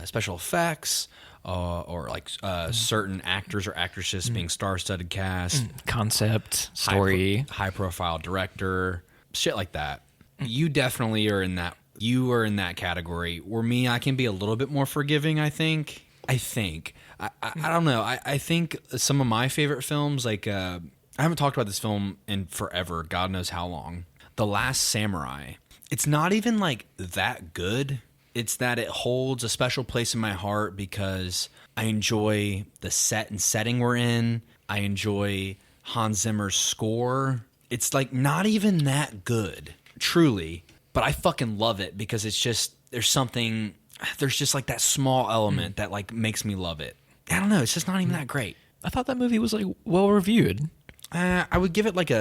special effects or like certain actors or actresses being star-studded cast, concept, story, high-profile director, shit like that. You definitely are in that. You are in that category. Where me, I can be a little bit more forgiving, I think. I don't know. I think some of my favorite films, like, I haven't talked about this film in forever, God knows how long. The Last Samurai. It's not even, like, that good. It's that it holds a special place in my heart because I enjoy the set and setting we're in. I enjoy Hans Zimmer's score. It's, like, not even that good, truly. But I fucking love it because it's just, there's something there's just like that small element that like makes me love it. I don't know. It's just not even that great. I thought that movie was like well reviewed. I would give it like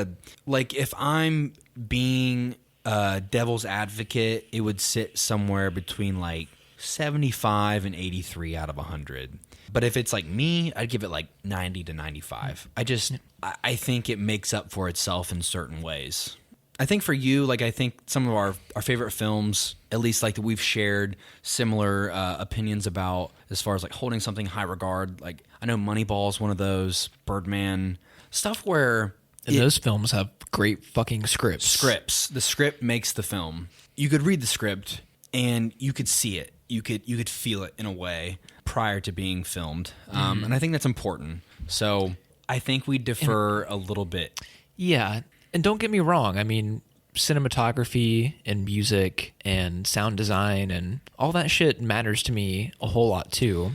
if I'm being devil's advocate, it would sit somewhere between like 75 and 83 out of 100. But if it's like me, I'd give it like 90 to 95. I think it makes up for itself in certain ways. I think for you, like I think some of our favorite films, at least like that we've shared similar opinions about as far as like holding something high regard. Like I know Moneyball is one of those, Birdman, stuff where... And those films have great fucking scripts. The script makes the film. You could read the script and you could see it. You could feel it in a way prior to being filmed. And I think that's important. So I think we differ a little bit. Yeah. And don't get me wrong. I mean, cinematography and music and sound design and all that shit matters to me a whole lot too.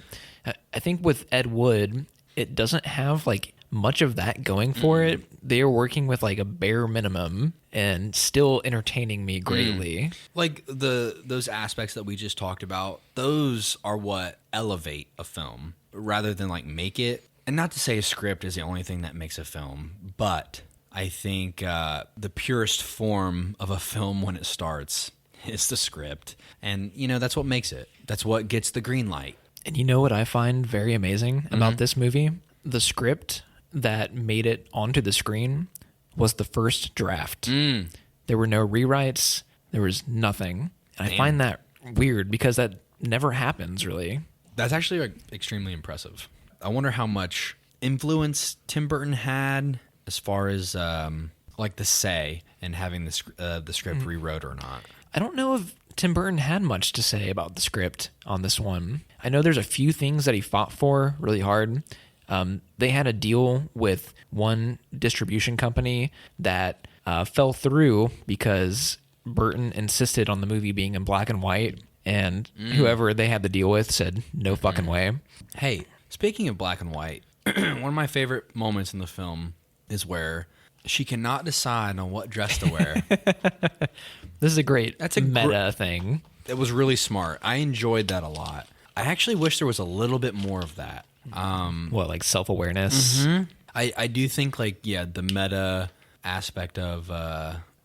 I think with Ed Wood, it doesn't have like much of that going for it. They are working with like a bare minimum and still entertaining me greatly. Like those aspects that we just talked about, those are what elevate a film rather than like make it. And not to say a script is the only thing that makes a film, but I think the purest form of a film when it starts is the script. And, you know, that's what makes it. That's what gets the green light. And you know what I find very amazing about this movie? The script that made it onto the screen was the first draft. There were no rewrites. There was nothing. And I find that weird because that never happens, really. That's actually like, extremely impressive. I wonder how much influence Tim Burton had as far as like the say and having the script rewrote or not. I don't know if Tim Burton had much to say about the script on this one. I know there's a few things that he fought for really hard. They had a deal with one distribution company that fell through because Burton insisted on the movie being in black and white, and whoever they had the deal with said, no fucking way. Hey, speaking of black and white, one of my favorite moments in the film is where she cannot decide on what dress to wear. This is a great meta thing. It was really smart. I enjoyed that a lot. I actually wish there was a little bit more of that. Like self-awareness? I do think like, yeah, the meta aspect of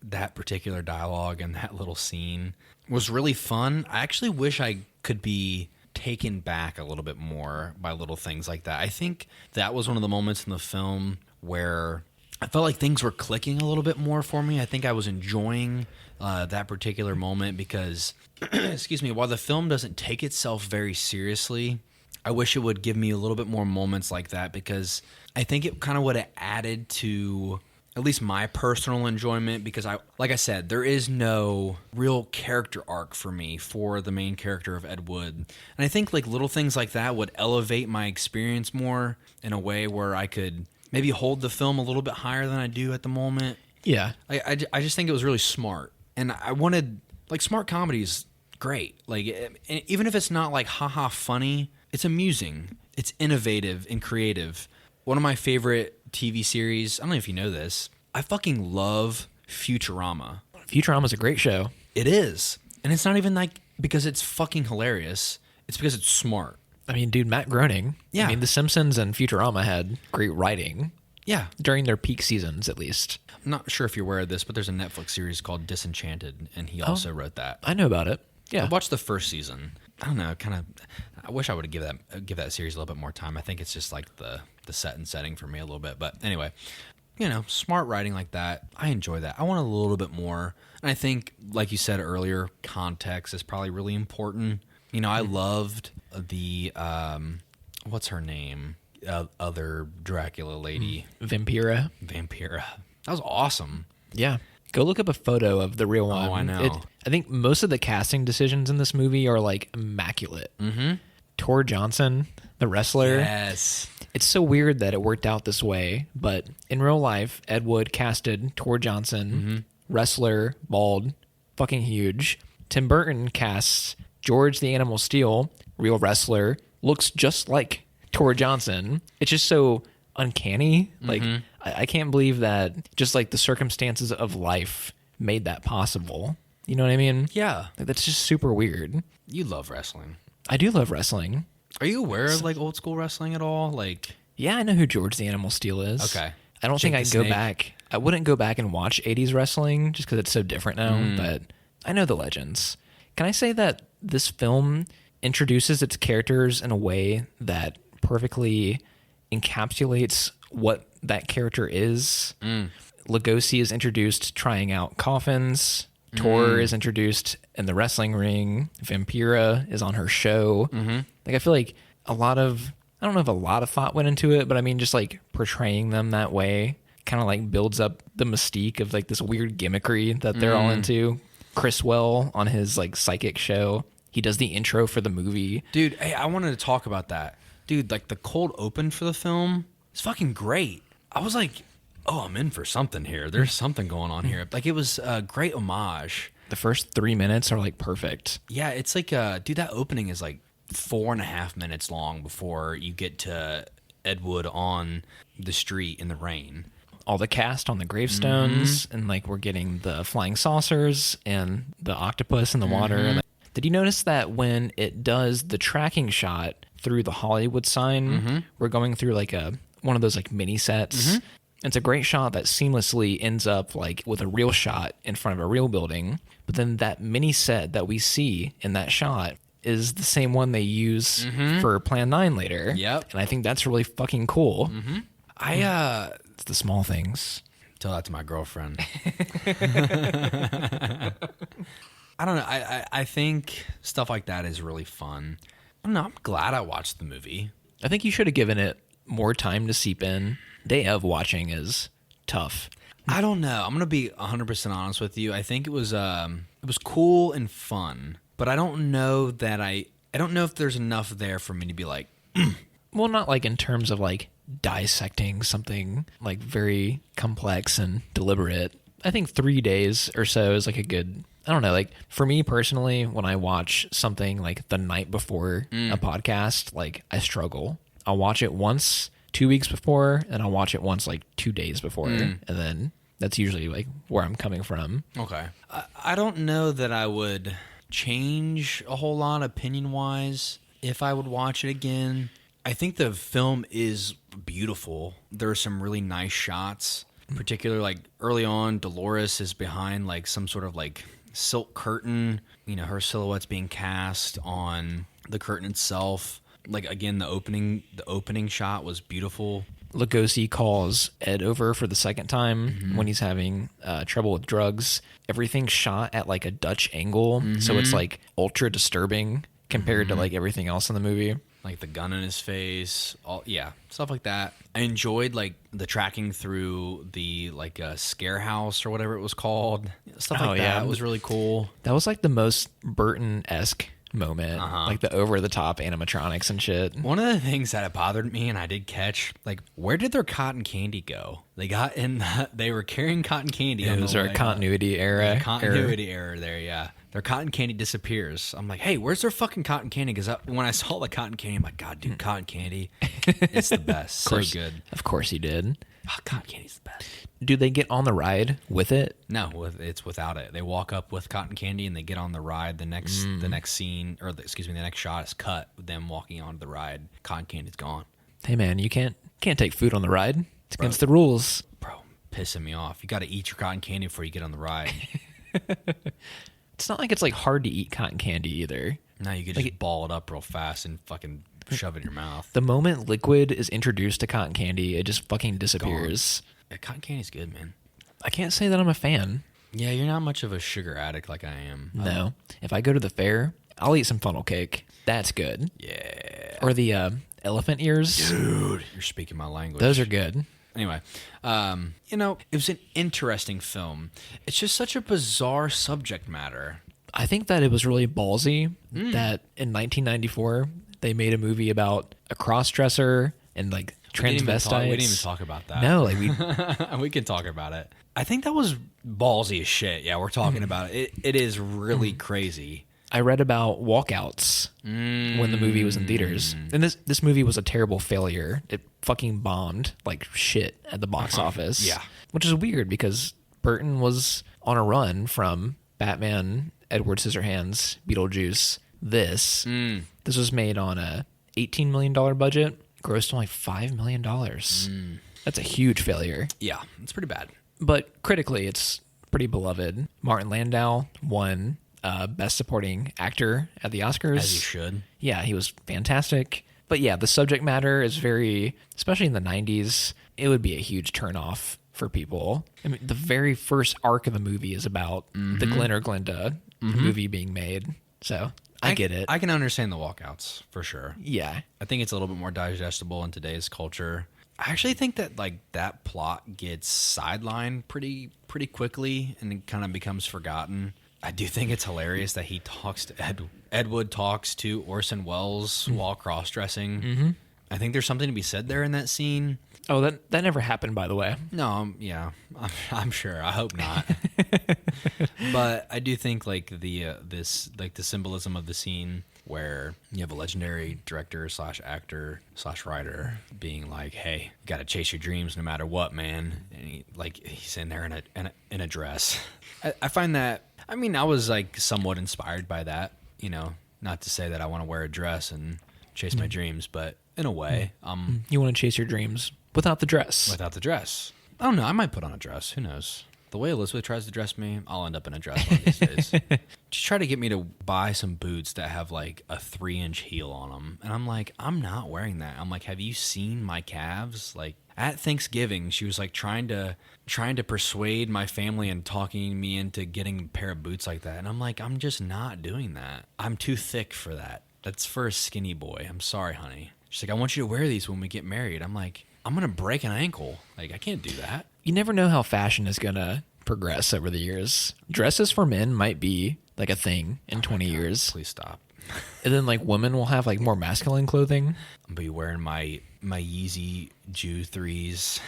that particular dialogue and that little scene was really fun. I actually wish I could be taken back a little bit more by little things like that. I think that was one of the moments in the film where I felt like things were clicking a little bit more for me. I think I was enjoying that particular moment because, excuse me, while the film doesn't take itself very seriously, I wish it would give me a little bit more moments like that because I think it kind of would have added to at least my personal enjoyment because like I said, there is no real character arc for me for the main character of Ed Wood. And I think like little things like that would elevate my experience more in a way where I could maybe hold the film a little bit higher than I do at the moment. Yeah. I just think it was really smart. And I wanted, like, smart comedy is great. Like, even if it's not like haha funny, it's amusing. It's innovative and creative. One of my favorite TV series, I don't know if you know this, I fucking love Futurama. Futurama's a great show. It is. And it's not even like because it's fucking hilarious. It's because it's smart. I mean, dude, Matt Groening. Yeah. I mean, The Simpsons and Futurama had great writing. Yeah. During their peak seasons, at least. I'm not sure if you're aware of this, but there's a Netflix series called Disenchanted, and he also wrote that. I know about it. Yeah. I watched the first season. I don't know, kind of. I wish I would give that series a little bit more time. I think it's just like the set and setting for me a little bit. But anyway, you know, smart writing like that, I enjoy that. I want a little bit more. And I think, like you said earlier, context is probably really important. You know, I loved the what's her name? Other Dracula lady. Vampira. That was awesome. Yeah. Go look up a photo of the real one. Oh, I know. I think most of the casting decisions in this movie are like immaculate. Mm-hmm. Tor Johnson, the wrestler. Yes. It's so weird that it worked out this way, but in real life, Ed Wood casted Tor Johnson, wrestler, bald, fucking huge. Tim Burton casts George the Animal Steel, real wrestler, looks just like Tor Johnson. It's just so uncanny. Like, I can't believe that just like the circumstances of life made that possible. You know what I mean? Yeah. Like, that's just super weird. You love wrestling. I do love wrestling. Are you aware of like old school wrestling at all? Like, yeah, I know who George the Animal Steel is. Okay. I don't Jake think the I'd go Snake. back. I wouldn't go back and watch 80s wrestling just because it's so different now, but I know the legends. Can I say that this film introduces its characters in a way that perfectly encapsulates what that character is? Lugosi is introduced trying out coffins. Tor is introduced in the wrestling ring. Vampira is on her show. Like, I feel like I don't know if a lot of thought went into it, but I mean, just like portraying them that way kind of like builds up the mystique of like this weird gimmickry that they're all into. Chriswell on his like psychic show, he does the intro for the movie. dude, hey, I wanted to talk about that. Dude, like the cold open for the film is fucking great. I was like, oh, I'm in for something here. There's something going on here. Like, it was a great homage. The first 3 minutes are like perfect. Yeah, it's like, dude, that opening is like 4.5 minutes long before you get to Ed Wood on the street in the rain. All the cast on the gravestones, and like we're getting the flying saucers and the octopus in the water. And did you notice that when it does the tracking shot through the Hollywood sign, we're going through like one of those like mini sets? It's a great shot that seamlessly ends up like with a real shot in front of a real building. But then that mini set that we see in that shot is the same one they use for Plan 9 later. Yep. And I think that's really fucking cool. It's the small things. Tell that to my girlfriend. I don't know. I think stuff like that is really fun. I don't know. I'm glad I watched the movie. I think you should have given it more time to seep in. Day of watching is tough. I don't know. I'm gonna be 100% honest with you. I think it was cool and fun, but I don't know that I don't know if there's enough there for me to be like, Well, not like in terms of like dissecting something like very complex and deliberate. I think 3 days or so is like a good, I don't know, like for me personally, when I watch something like the night before a podcast, like I struggle. I'll watch it once 2 weeks before, and I'll watch it once like 2 days before, and then that's usually like where I'm coming from. okay. I don't know that I would change a whole lot opinion wise if I would watch it again. I think the film is beautiful. There are some really nice shots, particularly like early on, Dolores is behind like some sort of like silk curtain. You know, her silhouette's being cast on the curtain itself. Like, again, the opening shot was beautiful. Lugosi calls Ed over for the second time when he's having trouble with drugs. Everything's shot at like a Dutch angle, so it's like ultra disturbing compared to like everything else in the movie. Like the gun in his face, stuff like that. I enjoyed like the tracking through the like scare house or whatever it was called. Stuff like that. It was really cool. That was like the most Burton-esque moment, like the over-the-top animatronics and shit. One of the things that bothered me, and I did catch, like, where did their cotton candy go? They got in they were carrying cotton candy. It was our continuity era. Continuity error there, yeah. Their cotton candy disappears. I'm like, hey, where's their fucking cotton candy? Because when I saw the cotton candy, I'm like, God, dude, cotton candy, it's the best. So good. Of course he did. Oh, cotton candy's the best. Do they get on the ride with it? No, it's without it. They walk up with cotton candy and they get on the ride. The next scene, or the next shot is cut with them walking onto the ride. Cotton candy's gone. Hey man, you can't take food on the ride. It's against the rules. Bro, pissing me off. You got to eat your cotton candy before you get on the ride. It's not like it's like hard to eat cotton candy either. No, you can just ball it up real fast and fucking shove it in your mouth. The moment liquid is introduced to cotton candy, it just fucking disappears. Yeah, cotton candy's good, man. I can't say that I'm a fan. Yeah, you're not much of a sugar addict like I am. No. If I go to the fair, I'll eat some funnel cake. That's good. Yeah. Or the elephant ears. Dude, you're speaking my language. Those are good. Anyway, it was an interesting film. It's just such a bizarre subject matter. I think that it was really ballsy that in 1994 they made a movie about a cross-dresser and like transvestites. We didn't even talk about that. No, like we can talk about it. I think that was ballsy as shit. Yeah, we're talking about it. It is really crazy. I read about walkouts when the movie was in theaters. And this movie was a terrible failure. It fucking bombed like shit at the box office. Yeah. Which is weird because Burton was on a run from Batman, Edward Scissorhands, Beetlejuice. This was made on a $18 million budget, grossed only $5 million. That's a huge failure. Yeah, it's pretty bad. But critically, it's pretty beloved. Martin Landau won Best Supporting Actor at the Oscars. As he should. Yeah, he was fantastic. But yeah, the subject matter is very, especially in the 90s, it would be a huge turnoff for people. I mean, the very first arc of the movie is about the Glen or Glenda movie being made. So I get it. I can understand the walkouts for sure. Yeah. I think it's a little bit more digestible in today's culture. I actually think that like that plot gets sidelined pretty quickly and it kind of becomes forgotten. I do think it's hilarious that he talks to Ed Wood talks to Orson Welles while cross-dressing. I think there's something to be said there in that scene. Oh, that never happened, by the way. No, yeah, I'm sure. I hope not. But I do think like the symbolism of the scene where you have a legendary director / actor / writer being like, "Hey, you got to chase your dreams no matter what, man." And he's in there in a dress. I find that. I mean, I was like somewhat inspired by that. You know, not to say that I want to wear a dress and chase my dreams, but in a way, you want to chase your dreams without the dress. Without the dress. I don't know. I might put on a dress. Who knows? The way Elizabeth tries to dress me, I'll end up in a dress one of these days. Just try to get me to buy some boots that have like a 3-inch heel on them. And I'm like, I'm not wearing that. I'm like, have you seen my calves? Like at Thanksgiving, she was like trying to persuade my family and talking me into getting a pair of boots like that. And I'm like, I'm just not doing that. I'm too thick for that. That's for a skinny boy. I'm sorry, honey. She's like, I want you to wear these when we get married. I'm like, I'm going to break an ankle. Like, I can't do that. You never know how fashion is going to progress over the years. Dresses for men might be like a thing in 20 years. Please stop. And then like women will have like more masculine clothing. I'll be wearing my Yeezy Jew 3s.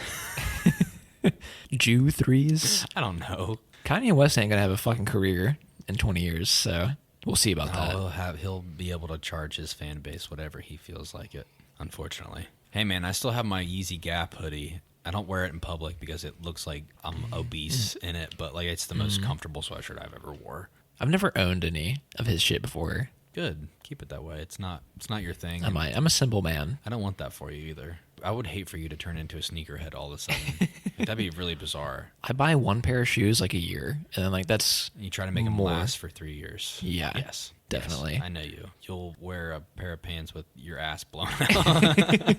Jew 3s? I don't know. Kanye West ain't going to have a fucking career in 20 years, so we'll see about that. He'll be able to charge his fan base whatever he feels like it, unfortunately. Hey man, I still have my Yeezy Gap hoodie. I don't wear it in public because it looks like I'm obese in it, but like it's the most comfortable sweatshirt I've ever wore. I've never owned any of his shit before. Good. Keep it that way. It's not your thing. I'm a simple man. I don't want that for you either. I would hate for you to turn into a sneakerhead all of a sudden. Like, that'd be really bizarre. I buy one pair of shoes like a year, and then like that's you try to make them last for 3 years. Yeah. Yes. Definitely. Yes, I know you. You'll wear a pair of pants with your ass blown out.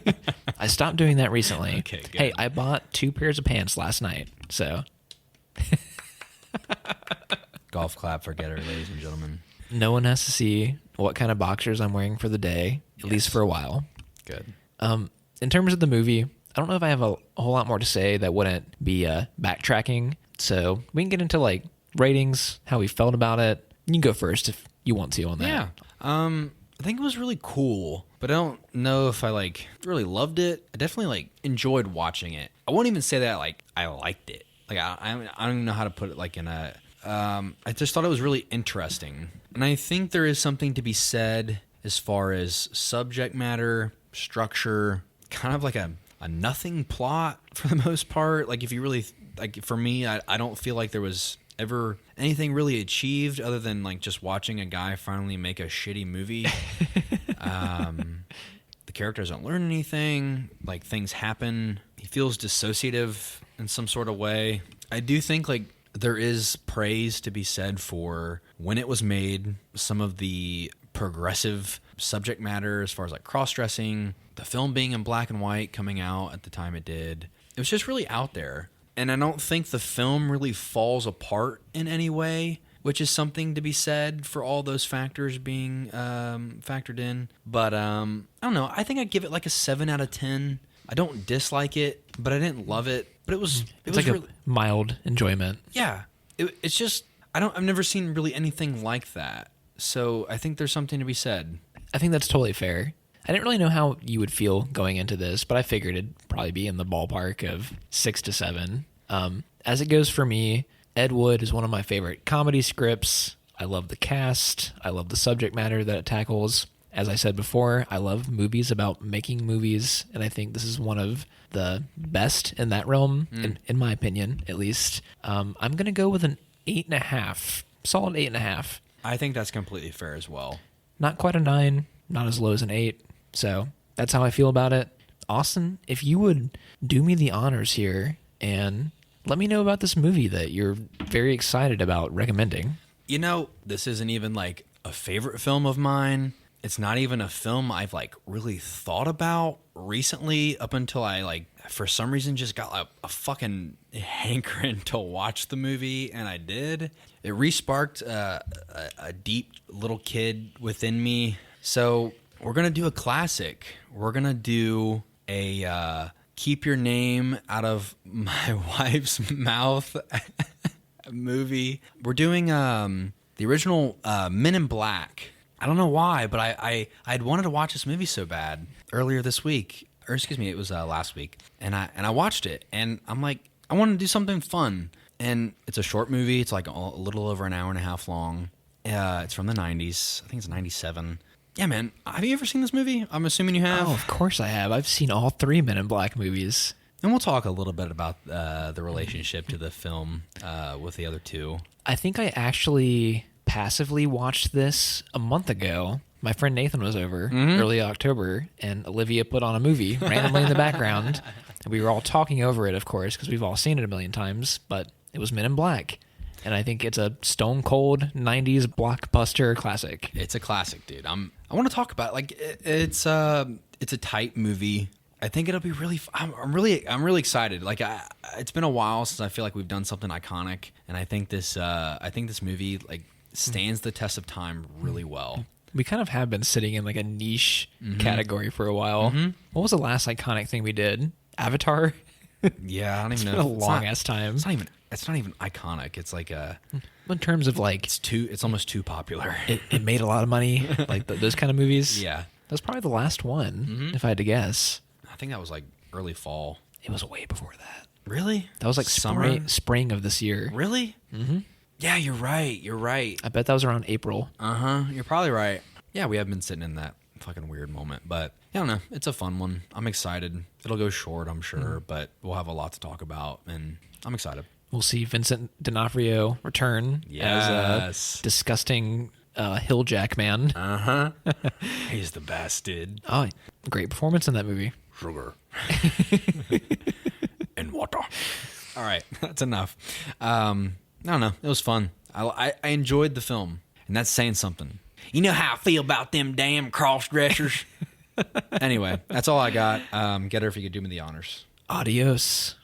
I stopped doing that recently. Okay, good. Hey, I bought 2 pairs of pants last night, so. Golf clap for Getter, ladies and gentlemen. No one has to see what kind of boxers I'm wearing for the day, at least for a while. Good. In terms of the movie, I don't know if I have a whole lot more to say that wouldn't be backtracking. So we can get into like ratings, how we felt about it. You can go first if you want to on that. Yeah. I think it was really cool, but I don't know if I like really loved it. I definitely like enjoyed watching it. I won't even say that like I liked it. Like I don't even know how to put it like in a I just thought it was really interesting. And I think there is something to be said as far as subject matter, structure, kind of like a nothing plot for the most part. Like if you really like for me, I don't feel like there was ever anything really achieved other than like just watching a guy finally make a shitty movie. The characters don't learn anything. Like things happen. He feels dissociative in some sort of way. I do think like there is praise to be said for when it was made, some of the progressive subject matter as far as like cross-dressing, the film being in black and white coming out at the time it did. It was just really out there. And I don't think the film really falls apart in any way, which is something to be said for all those factors being factored in. But I don't know. I think I'd give it like a 7 out of 10. I don't dislike it, but I didn't love it. But it was like really, a mild enjoyment. Yeah. It's just I've never seen really anything like that. So I think there's something to be said. I think that's totally fair. I didn't really know how you would feel going into this, but I figured it'd probably be in the ballpark of 6 to 7. As it goes for me, Ed Wood is one of my favorite comedy scripts. I love the cast. I love the subject matter that it tackles. As I said before, I love movies about making movies, and I think this is one of the best in that realm, in my opinion, at least. I'm going to go with an 8.5 solid 8.5. I think that's completely fair as well. Not quite a 9, not as low as an 8. So that's how I feel about it. Austin, if you would do me the honors here and let me know about this movie that you're very excited about recommending. You know, this isn't even like a favorite film of mine. It's not even a film I've like really thought about recently up until I like for some reason just got a fucking hankering to watch the movie, and I did. It re-sparked a deep little kid within me. So we're going to do a classic. We're going to do a keep your name out of my wife's mouth movie. We're doing the original Men in Black. I don't know why, but I'd wanted to watch this movie so bad earlier this week, or excuse me, it was last week, and I watched it, and I'm like, I want to do something fun, and it's a short movie. It's like a little over an hour and a half long. It's from the 90s. I think it's 97. Yeah, man. Have you ever seen this movie? I'm assuming you have. Oh, of course I have. I've seen all 3 Men in Black movies. And we'll talk a little bit about the relationship to the film with the other two. I think I actually passively watched this a month ago. My friend Nathan was over early October, and Olivia put on a movie randomly in the background. And we were all talking over it, of course, because we've all seen it a million times, but it was Men in Black. And I think it's a stone cold 90s blockbuster classic. It's a classic, dude. I want to talk about it. Like it's a tight movie. I think it'll be really. I'm really excited. Like it's been a while since I feel like we've done something iconic, and I think this movie like stands the test of time really well. We kind of have been sitting in like a niche category for a while. What was the last iconic thing we did? Avatar. Yeah, I don't even know. It's been a long ass time. It's not even iconic. It's like in terms of like it's almost too popular. It made a lot of money. Like those kind of movies. Yeah, that's probably the last one, if I had to guess. I think that was like early fall. It was way before that. Really? That was like spring of this year. Really? Mm-hmm. Yeah, you're right. I bet that was around April. You're probably right. Yeah, we have been sitting in that fucking weird moment, but I don't know. It's a fun one. I'm excited. It'll go short, I'm sure, but we'll have a lot to talk about, and I'm excited. We'll see Vincent D'Onofrio return as a disgusting Hilljack man. He's the best, dude. Oh, great performance in that movie. Sugar. And water. All right, that's enough. I don't know. It was fun. I enjoyed the film, and that's saying something. You know how I feel about them damn cross-dressers. Anyway, that's all I got. Get her if you could do me the honors. Adios.